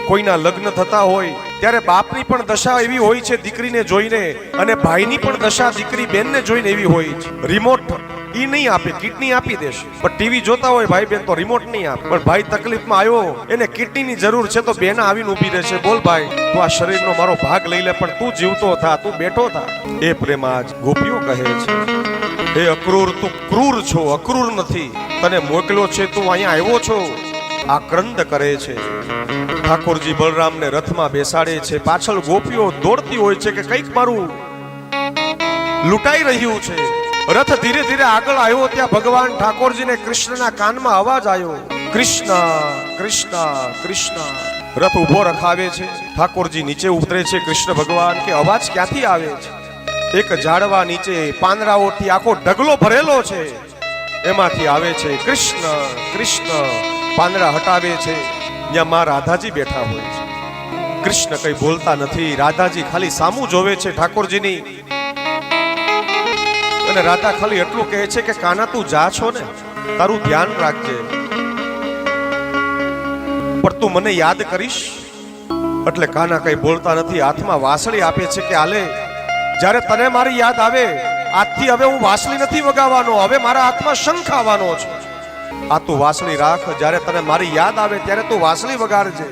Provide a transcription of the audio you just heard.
કોઈના લગ્ન થતા હોય ત્યારે બાપની પણ દશા એવી હોય છે દીકરીને જોઈને, અને ભાઈની પણ દશા દીકરી બેનને જોઈને એવી હોય છે. રિમોટ ઈ નહીં આપે, કિડની આપી દેશે, પણ ટીવી જોતા હોય ભાઈ બેન તો રિમોટ નહીં આપે. પણ ભાઈ તકલીફમાં આવ્યો, એને કિડનીની જરૂર છે, તો બેન આવીને ઊભી રહેશે, બોલ ભાઈ તું આ શરીરનો મારો ભાગ લઈ લે, પણ તું જીવતો થા, તું બેઠો થા. એ પ્રેમ આજ ગોપીઓ કહે છે, હે અક્રૂર તું ક્રૂર છો, અક્રૂર નથી. તને મોકલ્યો છે, તું અહીંયા આવ્યો છો. આક્રંદ કરે છે. ઠાકોરજી બલરામને રથમાં બેસાડે છે, પાછળ ગોપીઓ દોડતી હોય છે કે કંઈક મારું લૂંટાઈ રહ્યું છે. રથ ધીરે ધીરે આગળ આવ્યો, ત્યાં ભગવાન ઠાકોરજીને કૃષ્ણના કાનમાં અવાજ આવ્યો, કૃષ્ણ કૃષ્ણ કૃષ્ણ. રથ ઉભો રખાવે છે, ઠાકોરજી નીચે ઉતરે છે. કૃષ્ણ ભગવાન કે અવાજ ક્યાંથી આવે છે? એક ઝાડવા નીચે પાંદડાઓથી આખો ઢગલો ભરેલો છે, એમાંથી આવે છે કૃષ્ણ કૃષ્ણ. પાંદડા હટાવે છે, ત્યાં માં રાધાજી બેઠા હોય છે. કૃષ્ણ કઈ બોલતા નથી, રાધાજી ખાલી સામું જોવે છે ઠાકોરજીની. અને રાધા ખાલી એટલું કહે છે કે કાના તું જા છો ને, તારું ધ્યાન રાખજે, પણ તું મને યાદ કરીશ. એટલે કાના કઈ બોલતા નથી, હાથમાં વાંસળી આપે છે કે આલે, જ્યારે તને મારી યાદ આવે, આજથી હવે હું વાંસળી નથી વગાવવાનો, હવે મારા હાથમાં શંખ આવવાનો છે. આ તું વાંસળી રાખ, જ્યારે તને મારી યાદ આવે ત્યારે તું વાંસળી વગાડજે.